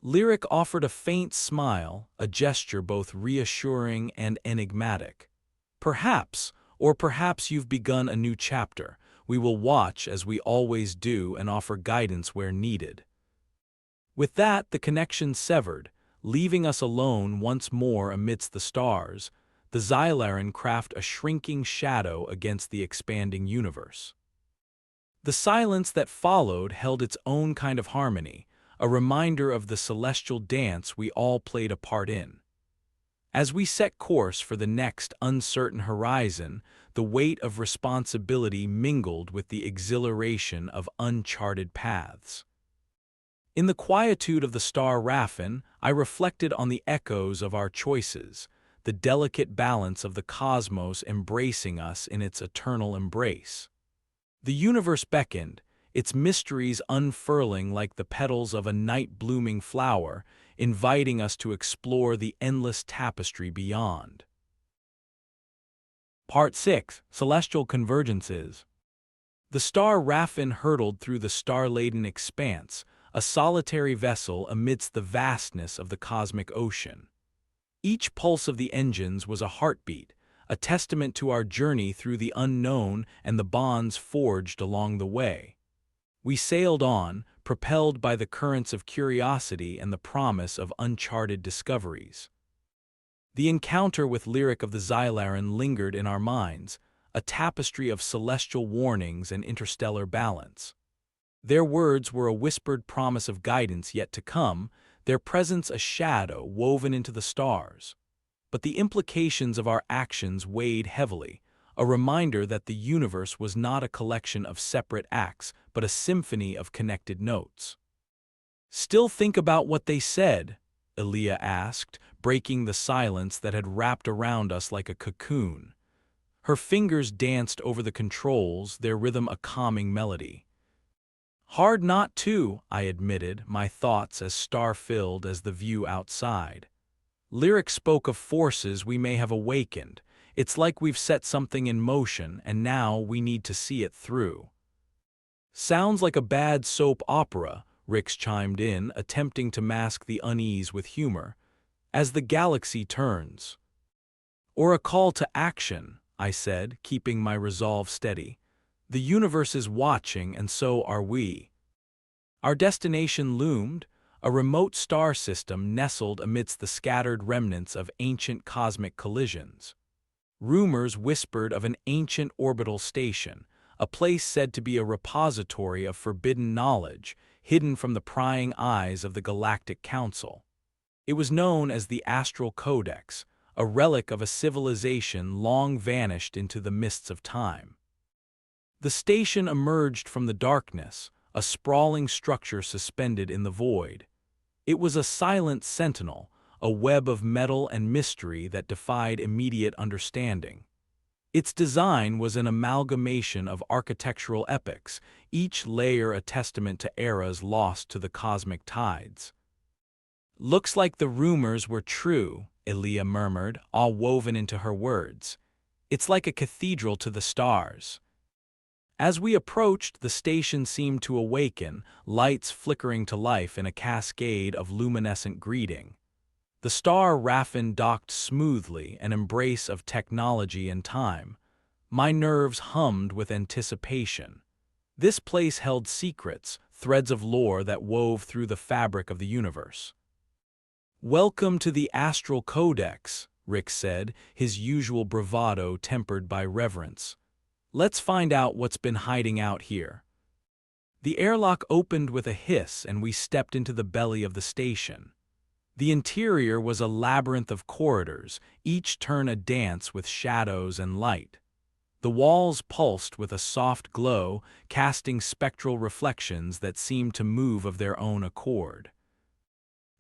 Lyric offered a faint smile, a gesture both reassuring and enigmatic. Perhaps, or perhaps you've begun a new chapter. We will watch as we always do and offer guidance where needed. With that, the connection severed, leaving us alone once more amidst the stars, the Xylaran craft a shrinking shadow against the expanding universe. The silence that followed held its own kind of harmony, a reminder of the celestial dance we all played a part in. As we set course for the next uncertain horizon, the weight of responsibility mingled with the exhilaration of uncharted paths. In the quietude of the Star Raffin, I reflected on the echoes of our choices, the delicate balance of the cosmos embracing us in its eternal embrace. The universe beckoned, its mysteries unfurling like the petals of a night-blooming flower, inviting us to explore the endless tapestry beyond. Part 6. Celestial Convergences. The Star Raffin hurtled through the star-laden expanse, a solitary vessel amidst the vastness of the cosmic ocean. Each pulse of the engines was a heartbeat, a testament to our journey through the unknown and the bonds forged along the way. We sailed on, propelled by the currents of curiosity and the promise of uncharted discoveries. The encounter with Lyric of the Xylaran lingered in our minds, a tapestry of celestial warnings and interstellar balance. Their words were a whispered promise of guidance yet to come, their presence a shadow woven into the stars. But the implications of our actions weighed heavily, a reminder that the universe was not a collection of separate acts, but a symphony of connected notes. "Still think about what they said?" Elia asked, breaking the silence that had wrapped around us like a cocoon. Her fingers danced over the controls, their rhythm a calming melody. "Hard not to," I admitted, my thoughts as star-filled as the view outside. Lyric spoke of forces we may have awakened. It's like we've set something in motion, and now we need to see it through. "Sounds like a bad soap opera," Rix chimed in, attempting to mask the unease with humor. "As the galaxy turns." "Or a call to action," I said, keeping my resolve steady. "The universe is watching, and so are we." Our destination loomed, a remote star system nestled amidst the scattered remnants of ancient cosmic collisions. Rumors whispered of an ancient orbital station, a place said to be a repository of forbidden knowledge, hidden from the prying eyes of the Galactic Council. It was known as the Astral Codex, a relic of a civilization long vanished into the mists of time. The station emerged from the darkness, a sprawling structure suspended in the void. It was a silent sentinel, a web of metal and mystery that defied immediate understanding. Its design was an amalgamation of architectural epochs, each layer a testament to eras lost to the cosmic tides. "Looks like the rumors were true," Elia murmured, awe woven into her words. "It's like a cathedral to the stars." As we approached, the station seemed to awaken, lights flickering to life in a cascade of luminescent greeting. The Star Raffin docked smoothly, an embrace of technology and time. My nerves hummed with anticipation. This place held secrets, threads of lore that wove through the fabric of the universe. "Welcome to the Astral Codex," Rick said, his usual bravado tempered by reverence. "Let's find out what's been hiding out here." The airlock opened with a hiss and we stepped into the belly of the station. The interior was a labyrinth of corridors, each turn a dance with shadows and light. The walls pulsed with a soft glow, casting spectral reflections that seemed to move of their own accord.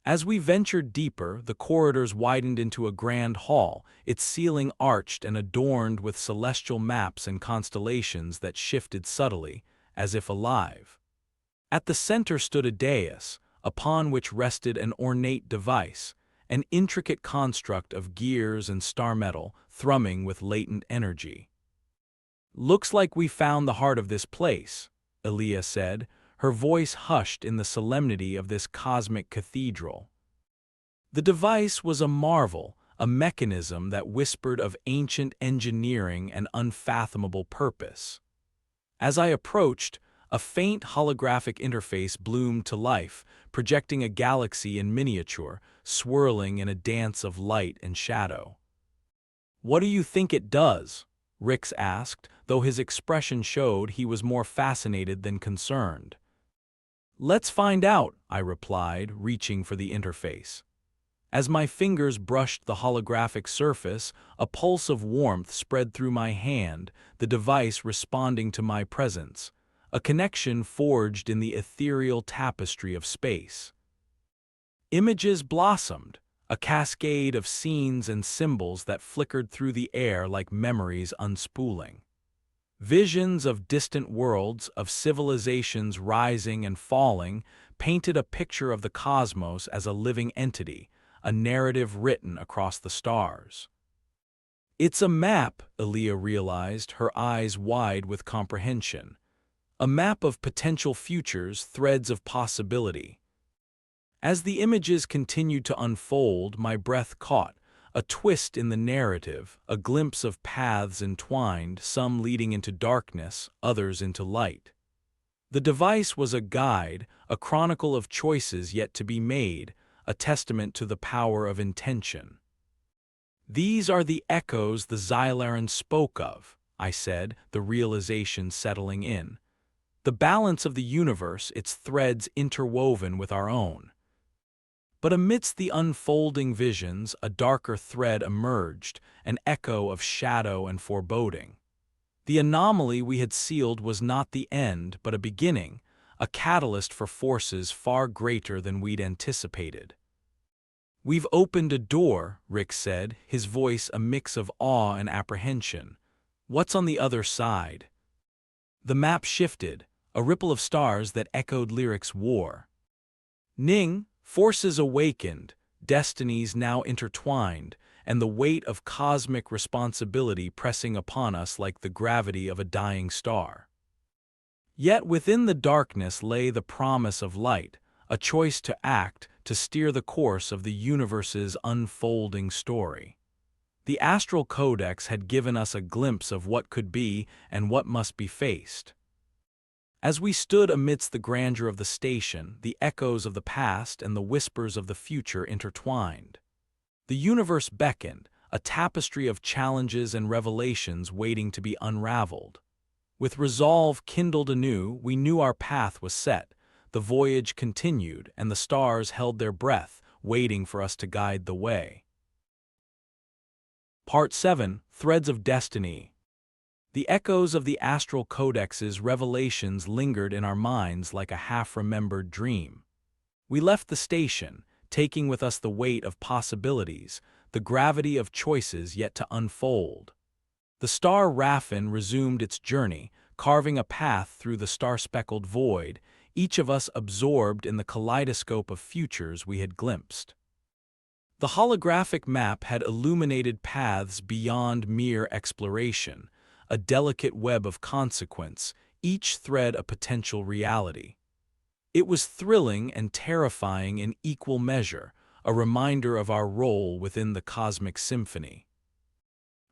As we ventured deeper, the corridors widened into a grand hall, its ceiling arched and adorned with celestial maps and constellations that shifted subtly, as if alive. At the center stood a dais, upon which rested an ornate device, an intricate construct of gears and star metal thrumming with latent energy. "Looks like we found the heart of this place," Elia said, her voice hushed in the solemnity of this cosmic cathedral. The device was a marvel, a mechanism that whispered of ancient engineering and unfathomable purpose. As I approached, a faint holographic interface bloomed to life, projecting a galaxy in miniature, swirling in a dance of light and shadow. "What do you think it does?" Rix asked, though his expression showed he was more fascinated than concerned. "Let's find out," I replied, reaching for the interface. As my fingers brushed the holographic surface, a pulse of warmth spread through my hand, the device responding to my presence, a connection forged in the ethereal tapestry of space. Images blossomed, a cascade of scenes and symbols that flickered through the air like memories unspooling. Visions of distant worlds, of civilizations rising and falling, painted a picture of the cosmos as a living entity, a narrative written across the stars. "It's a map," Elia realized, her eyes wide with comprehension. "A map of potential futures, threads of possibility." As the images continued to unfold, my breath caught, a twist in the narrative, a glimpse of paths entwined, some leading into darkness, others into light. The device was a guide, a chronicle of choices yet to be made, a testament to the power of intention. "These are the echoes the Xylaran spoke of," I said, the realization settling in. "The balance of the universe, its threads interwoven with our own." But amidst the unfolding visions, a darker thread emerged, an echo of shadow and foreboding. The anomaly we had sealed was not the end, but a beginning, a catalyst for forces far greater than we'd anticipated. "We've opened a door," Rick said, his voice a mix of awe and apprehension. "What's on the other side?" The map shifted, a ripple of stars that echoed lyrics war. "Ning, forces awakened, destinies now intertwined, and the weight of cosmic responsibility pressing upon us like the gravity of a dying star." Yet within the darkness lay the promise of light, a choice to act, to steer the course of the universe's unfolding story. The Astral Codex had given us a glimpse of what could be and what must be faced. As we stood amidst the grandeur of the station, the echoes of the past and the whispers of the future intertwined. The universe beckoned, a tapestry of challenges and revelations waiting to be unraveled. With resolve kindled anew, we knew our path was set. The voyage continued, and the stars held their breath, waiting for us to guide the way. Part 7: Threads of Destiny. The echoes of the Astral Codex's revelations lingered in our minds like a half-remembered dream. We left the station, taking with us the weight of possibilities, the gravity of choices yet to unfold. The Star Raffin resumed its journey, carving a path through the star-speckled void, each of us absorbed in the kaleidoscope of futures we had glimpsed. The holographic map had illuminated paths beyond mere exploration, a delicate web of consequence, each thread a potential reality. It was thrilling and terrifying in equal measure, a reminder of our role within the cosmic symphony.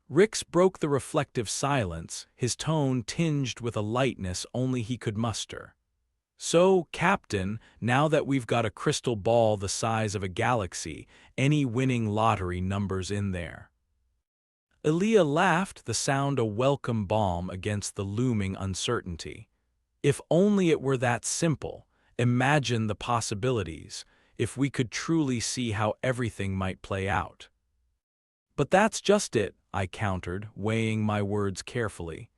Rix broke the reflective silence, his tone tinged with a lightness only he could muster. "So, Captain, now that we've got a crystal ball the size of a galaxy, any winning lottery numbers in there?" Elia laughed, the sound a welcome balm against the looming uncertainty. "If only it were that simple. Imagine the possibilities, if we could truly see how everything might play out." "But that's just it," I countered, weighing my words carefully.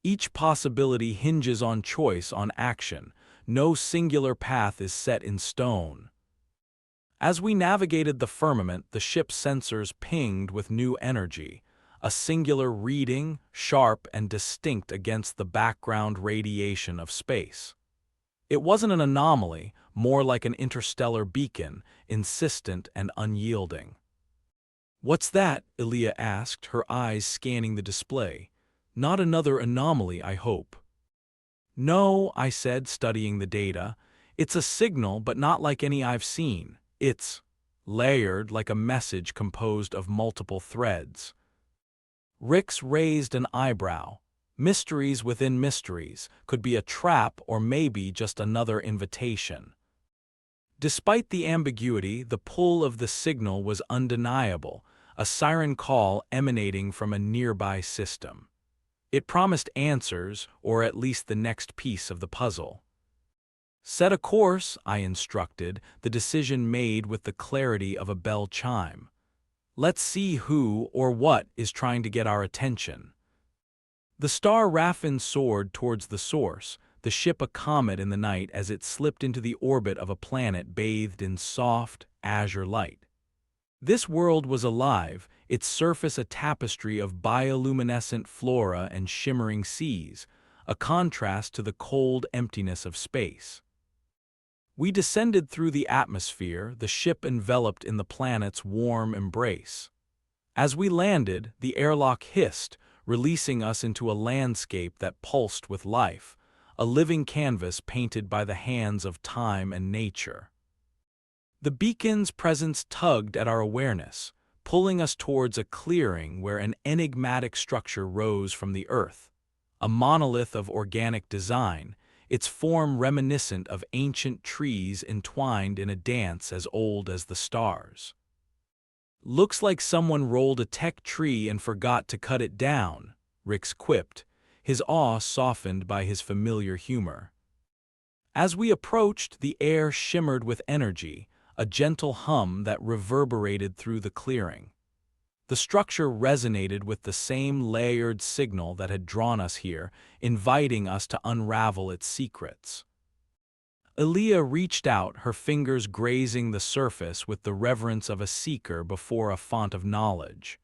"Each possibility hinges on choice, on action. No singular path is set in stone." As we navigated the firmament, the ship's sensors pinged with new energy, a singular reading, sharp and distinct against the background radiation of space. It wasn't an anomaly, more like an interstellar beacon, insistent and unyielding. "What's that?" Elia asked, her eyes scanning the display. "Not another anomaly, I hope." No, I said, studying the data. It's a signal, but not like any I've seen. It's layered like a message composed of multiple threads. Rix raised an eyebrow. Mysteries within mysteries could be a trap or maybe just another invitation. Despite the ambiguity, the pull of the signal was undeniable, a siren call emanating from a nearby system. It promised answers, or at least the next piece of the puzzle. Set a course, I instructed, the decision made with the clarity of a bell chime. Let's see who or what is trying to get our attention. The Star Raffin soared towards the source, the ship a comet in the night as it slipped into the orbit of a planet bathed in soft, azure light. This world was alive, its surface a tapestry of bioluminescent flora and shimmering seas, a contrast to the cold emptiness of space. We descended through the atmosphere, the ship enveloped in the planet's warm embrace. As we landed, the airlock hissed, releasing us into a landscape that pulsed with life, a living canvas painted by the hands of time and nature. The beacon's presence tugged at our awareness, pulling us towards a clearing where an enigmatic structure rose from the earth, a monolith of organic design, its form reminiscent of ancient trees entwined in a dance as old as the stars. Looks like someone rolled a tech tree and forgot to cut it down, Rix quipped, his awe softened by his familiar humor. As we approached, the air shimmered with energy, a gentle hum that reverberated through the clearing. The structure resonated with the same layered signal that had drawn us here, inviting us to unravel its secrets. Elia reached out, her fingers grazing the surface with the reverence of a seeker before a font of knowledge.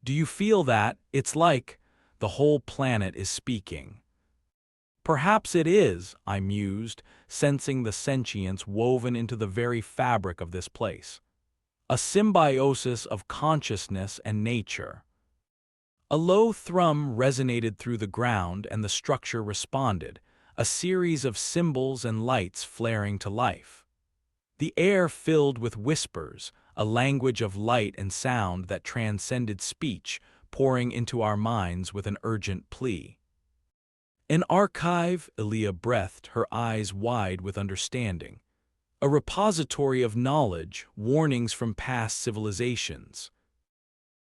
Do you feel that? It's like the whole planet is speaking. Perhaps it is, I mused, sensing the sentience woven into the very fabric of this place. A symbiosis of consciousness and nature. A low thrum resonated through the ground and the structure responded, a series of symbols and lights flaring to life. The air filled with whispers, a language of light and sound that transcended speech, pouring into our minds with an urgent plea. An archive, Elia breathed, her eyes wide with understanding. A repository of knowledge, warnings from past civilizations.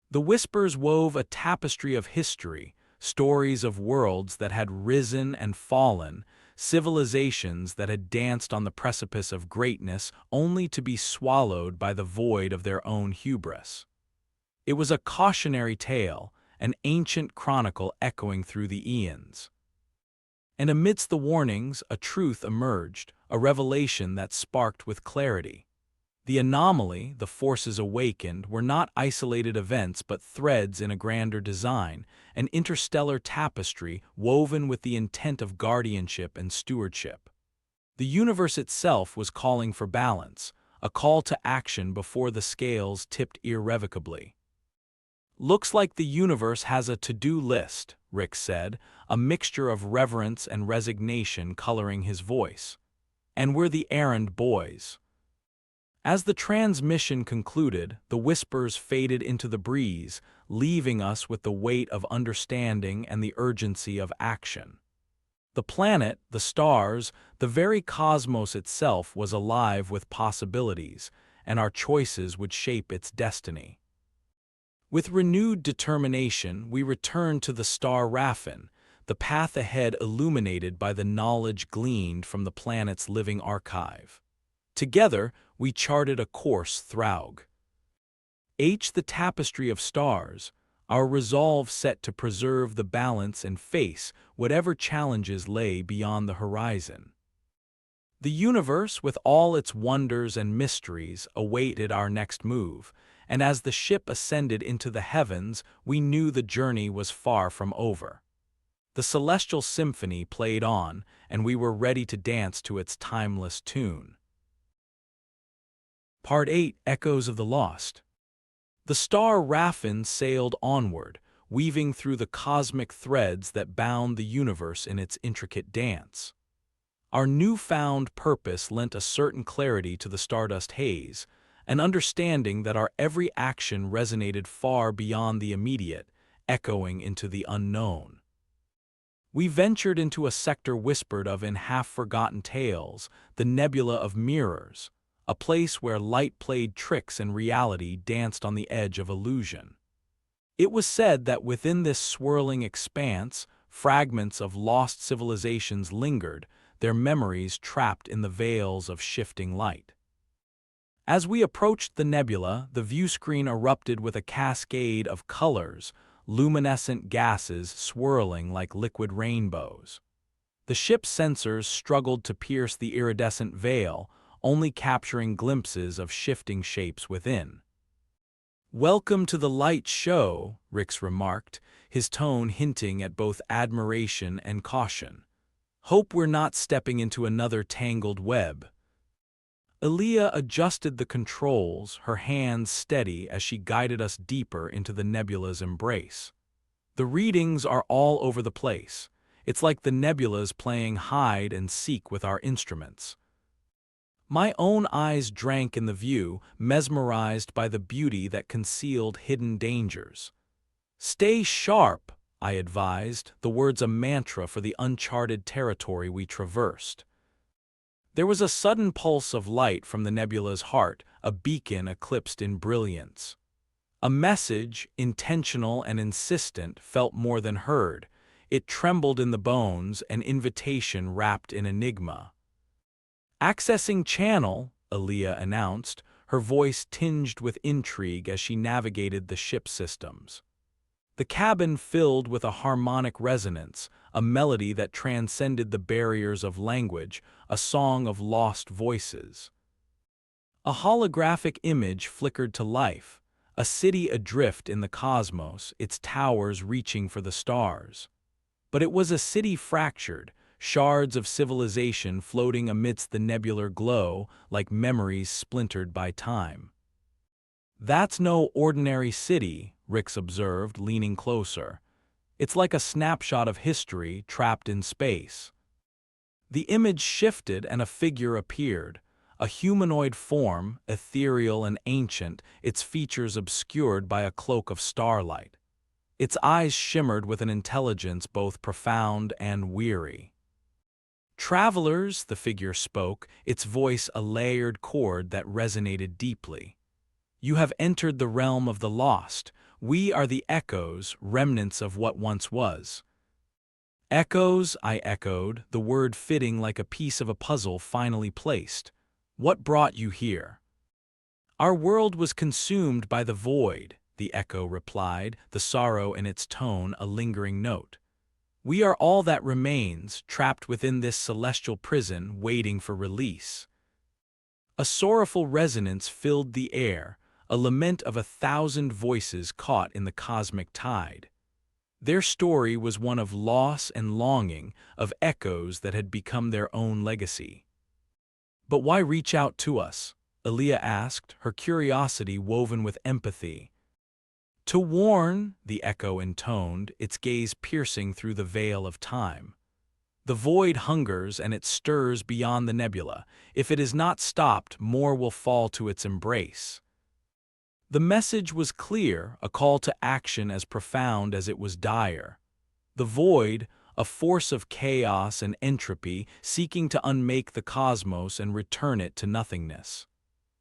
The whispers wove a tapestry of history, stories of worlds that had risen and fallen, civilizations that had danced on the precipice of greatness only to be swallowed by the void of their own hubris. It was a cautionary tale, an ancient chronicle echoing through the eons. And amidst the warnings, a truth emerged, a revelation that sparked with clarity. The anomaly, the forces awakened, were not isolated events but threads in a grander design, an interstellar tapestry woven with the intent of guardianship and stewardship. The universe itself was calling for balance, a call to action before the scales tipped irrevocably. Looks like the universe has a to-do list, Rix said, a mixture of reverence and resignation coloring his voice. And we're the errand boys. As the transmission concluded, the whispers faded into the breeze, leaving us with the weight of understanding and the urgency of action. The planet, the stars, the very cosmos itself was alive with possibilities, and our choices would shape its destiny. With renewed determination, we returned to the Star Raffin, the path ahead illuminated by the knowledge gleaned from the planet's living archive. Together, we charted a course through the tapestry of stars, our resolve set to preserve the balance and face whatever challenges lay beyond the horizon. The universe, with all its wonders and mysteries, awaited our next move, and as the ship ascended into the heavens, we knew the journey was far from over. The celestial symphony played on, and we were ready to dance to its timeless tune. Part 8, Echoes of the Lost. The Star Raffin sailed onward, weaving through the cosmic threads that bound the universe in its intricate dance. Our newfound purpose lent a certain clarity to the stardust haze, an understanding that our every action resonated far beyond the immediate, echoing into the unknown. We ventured into a sector whispered of in half-forgotten tales, the nebula of mirrors, a place where light played tricks and reality danced on the edge of illusion. It was said that within this swirling expanse, fragments of lost civilizations lingered, their memories trapped in the veils of shifting light. As we approached the nebula, the viewscreen erupted with a cascade of colors, luminescent gases swirling like liquid rainbows. The ship's sensors struggled to pierce the iridescent veil, only capturing glimpses of shifting shapes within. "Welcome to the light show," Rix remarked, his tone hinting at both admiration and caution. "Hope we're not stepping into another tangled web." Aaliyah adjusted the controls, her hands steady as she guided us deeper into the nebula's embrace. "The readings are all over the place. It's like the nebula's playing hide and seek with our instruments." My own eyes drank in the view, mesmerized by the beauty that concealed hidden dangers. "Stay sharp," I advised, the words a mantra for the uncharted territory we traversed. There was a sudden pulse of light from the nebula's heart, a beacon eclipsed in brilliance. A message, intentional and insistent, felt more than heard. It trembled in the bones, an invitation wrapped in enigma. "Accessing channel," Aaliyah announced, her voice tinged with intrigue as she navigated the ship's systems. The cabin filled with a harmonic resonance, a melody that transcended the barriers of language, a song of lost voices. A holographic image flickered to life, a city adrift in the cosmos, its towers reaching for the stars. But it was a city fractured, shards of civilization floating amidst the nebular glow like memories splintered by time. "That's no ordinary city," Rix observed, leaning closer. "It's like a snapshot of history trapped in space." The image shifted and a figure appeared, a humanoid form, ethereal and ancient, its features obscured by a cloak of starlight. Its eyes shimmered with an intelligence both profound and weary. "Travelers," the figure spoke, its voice a layered chord that resonated deeply. "You have entered the realm of the lost. We are the echoes, remnants of what once was." "Echoes," I echoed, the word fitting like a piece of a puzzle finally placed. "What brought you here?" "Our world was consumed by the void," the echo replied, the sorrow in its tone a lingering note. "We are all that remains, trapped within this celestial prison, waiting for release." A sorrowful resonance filled the air, a lament of 1,000 voices caught in the cosmic tide. Their story was one of loss and longing, of echoes that had become their own legacy. "But why reach out to us?" Aaliyah asked, her curiosity woven with empathy. "To warn," the echo intoned, its gaze piercing through the veil of time. "The void hungers and it stirs beyond the nebula. If it is not stopped, more will fall to its embrace." The message was clear, a call to action as profound as it was dire. The void, a force of chaos and entropy, seeking to unmake the cosmos and return it to nothingness.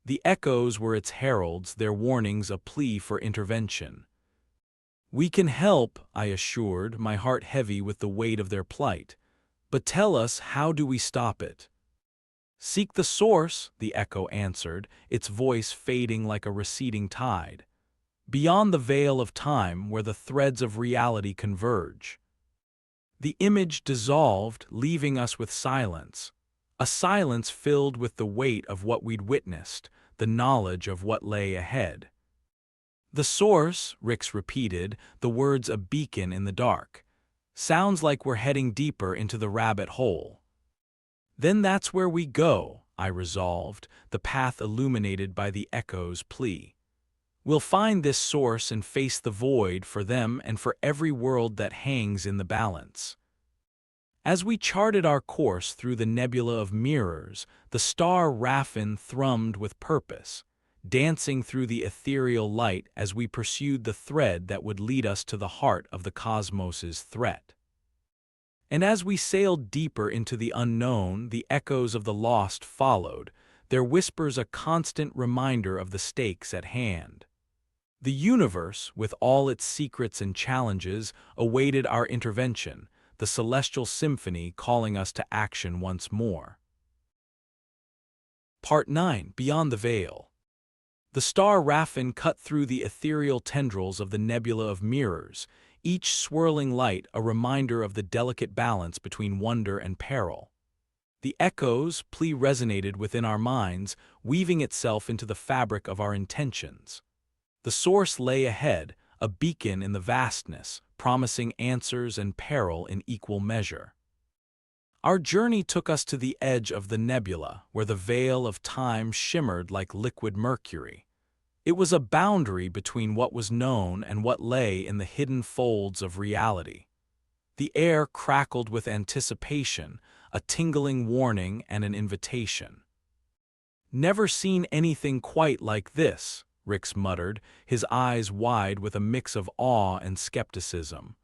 The echoes were its heralds, their warnings a plea for intervention. "We can help," I assured, my heart heavy with the weight of their plight. "But tell us, how do we stop it?" "Seek the source," the echo answered, its voice fading like a receding tide. "Beyond the veil of time where the threads of reality converge." The image dissolved, leaving us with silence. A silence filled with the weight of what we'd witnessed, the knowledge of what lay ahead. "The source," Rix repeated, the words a beacon in the dark. "Sounds like we're heading deeper into the rabbit hole." "Then that's where we go," I resolved, the path illuminated by the echo's plea. "We'll find this source and face the void for them and for every world that hangs in the balance." As we charted our course through the nebula of mirrors, the star Raffin thrummed with purpose, dancing through the ethereal light as we pursued the thread that would lead us to the heart of the cosmos's threat. And as we sailed deeper into the unknown, the echoes of the lost followed, their whispers a constant reminder of the stakes at hand. The universe, with all its secrets and challenges, awaited our intervention, the celestial symphony calling us to action once more. Part 9. Beyond the Veil. The star Raffin cut through the ethereal tendrils of the nebula of mirrors, each swirling light a reminder of the delicate balance between wonder and peril. The echo's plea resonated within our minds, weaving itself into the fabric of our intentions. The source lay ahead, a beacon in the vastness, promising answers and peril in equal measure. Our journey took us to the edge of the nebula, where the veil of time shimmered like liquid mercury. It was a boundary between what was known and what lay in the hidden folds of reality. The air crackled with anticipation, a tingling warning and an invitation. "Never seen anything quite like this," Rix muttered, his eyes wide with a mix of awe and skepticism.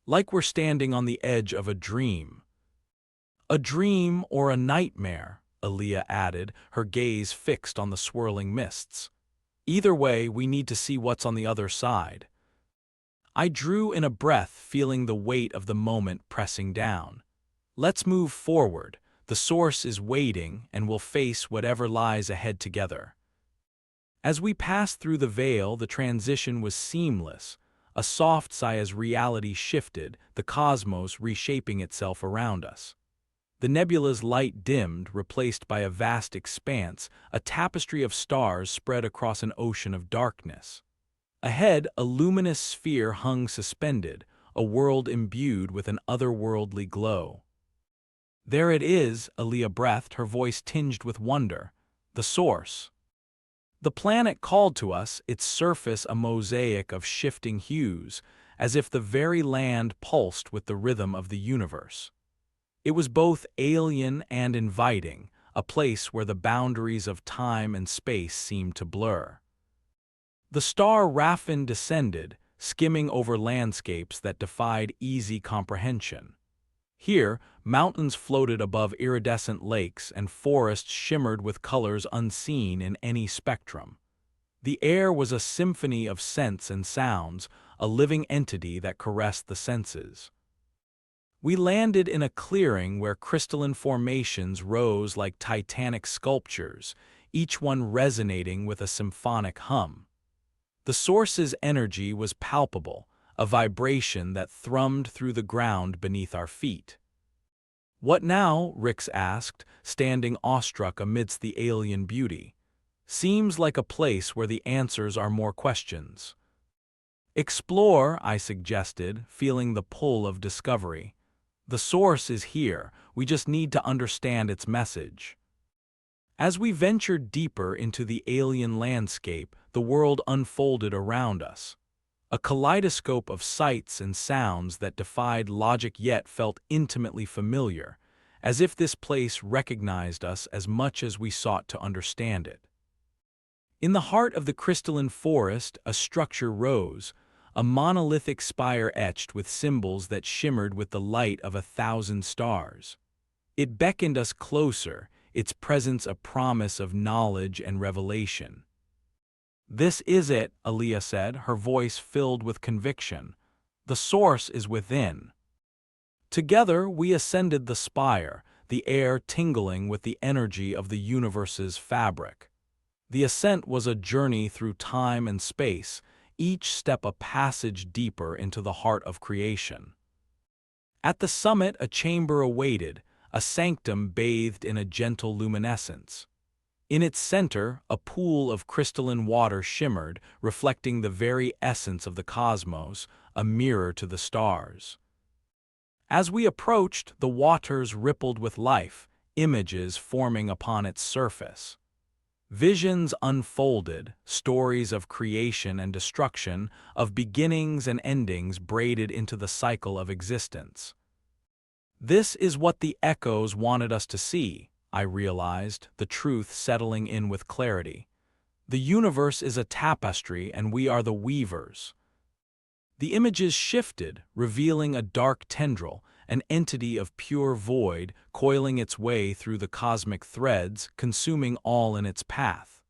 "Like we're standing on the edge of a dream." "A dream or a nightmare," Aaliyah added, her gaze fixed on the swirling mists. "Either way, we need to see what's on the other side." I drew in a breath, feeling the weight of the moment pressing down. Let's move forward. The source is waiting, and we'll face whatever lies ahead together. As we passed through the veil, the transition was seamless, a soft sigh as reality shifted, the cosmos reshaping itself around us. The nebula's light dimmed, replaced by a vast expanse, a tapestry of stars spread across an ocean of darkness. Ahead, a luminous sphere hung suspended, a world imbued with an otherworldly glow. "There it is," Aaliyah breathed, her voice tinged with wonder. "The source." The planet called to us, its surface a mosaic of shifting hues, as if the very land pulsed with the rhythm of the universe. It was both alien and inviting, a place where the boundaries of time and space seemed to blur. The star Raffin descended, skimming over landscapes that defied easy comprehension. Here, mountains floated above iridescent lakes and forests shimmered with colors unseen in any spectrum. The air was a symphony of scents and sounds, a living entity that caressed the senses. We landed in a clearing where crystalline formations rose like titanic sculptures, each one resonating with a symphonic hum. The source's energy was palpable, a vibration that thrummed through the ground beneath our feet. "What now?" Rix asked, standing awestruck amidst the alien beauty. "Seems like a place where the answers are more questions." "Explore," I suggested, feeling the pull of discovery. "The source is here, we just need to understand its message." As we ventured deeper into the alien landscape, the world unfolded around us. A kaleidoscope of sights and sounds that defied logic yet felt intimately familiar, as if this place recognized us as much as we sought to understand it. In the heart of the crystalline forest, a structure rose, a monolithic spire etched with symbols that shimmered with the light of 1,000 stars. It beckoned us closer, its presence a promise of knowledge and revelation. "This is it," Aaliyah said, her voice filled with conviction. "The source is within." Together we ascended the spire, the air tingling with the energy of the universe's fabric. The ascent was a journey through time and space, each step a passage deeper into the heart of creation. At the summit a chamber awaited, a sanctum bathed in a gentle luminescence. In its center, a pool of crystalline water shimmered, reflecting the very essence of the cosmos, a mirror to the stars. As we approached, the waters rippled with life, images forming upon its surface. Visions unfolded, stories of creation and destruction, of beginnings and endings braided into the cycle of existence. This is what the echoes wanted us to see, I realized, the truth settling in with clarity. The universe is a tapestry and we are the weavers. The images shifted, revealing a dark tendril, an entity of pure void coiling its way through the cosmic threads, consuming all in its path.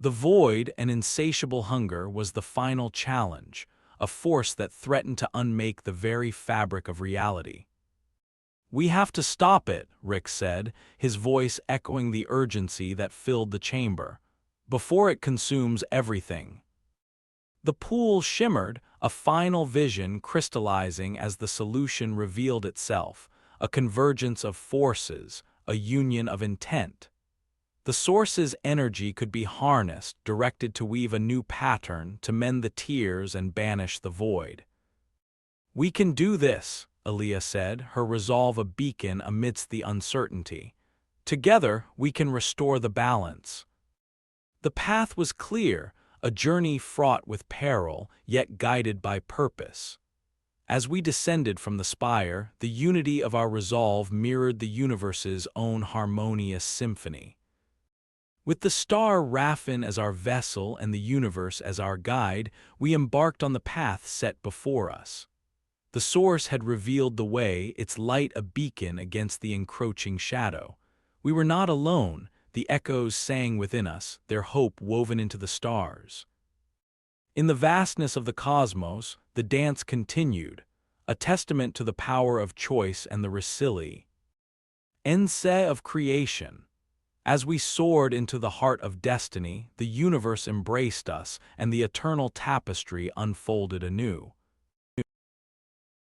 The void, an insatiable hunger, was the final challenge, a force that threatened to unmake the very fabric of reality. "We have to stop it," Rick said, his voice echoing the urgency that filled the chamber, "before it consumes everything." The pool shimmered, a final vision crystallizing as the solution revealed itself, a convergence of forces, a union of intent. The source's energy could be harnessed, directed to weave a new pattern, to mend the tears and banish the void. "We can do this," Aaliyah said, her resolve a beacon amidst the uncertainty. "Together, we can restore the balance." The path was clear, a journey fraught with peril, yet guided by purpose. As we descended from the spire, the unity of our resolve mirrored the universe's own harmonious symphony. With the Star Raffin as our vessel and the universe as our guide, we embarked on the path set before us. The source had revealed the way, its light a beacon against the encroaching shadow. We were not alone. The echoes sang within us, their hope woven into the stars. In the vastness of the cosmos, the dance continued, a testament to the power of choice and the Resili of creation. As we soared into the heart of destiny, the universe embraced us, and the eternal tapestry unfolded anew.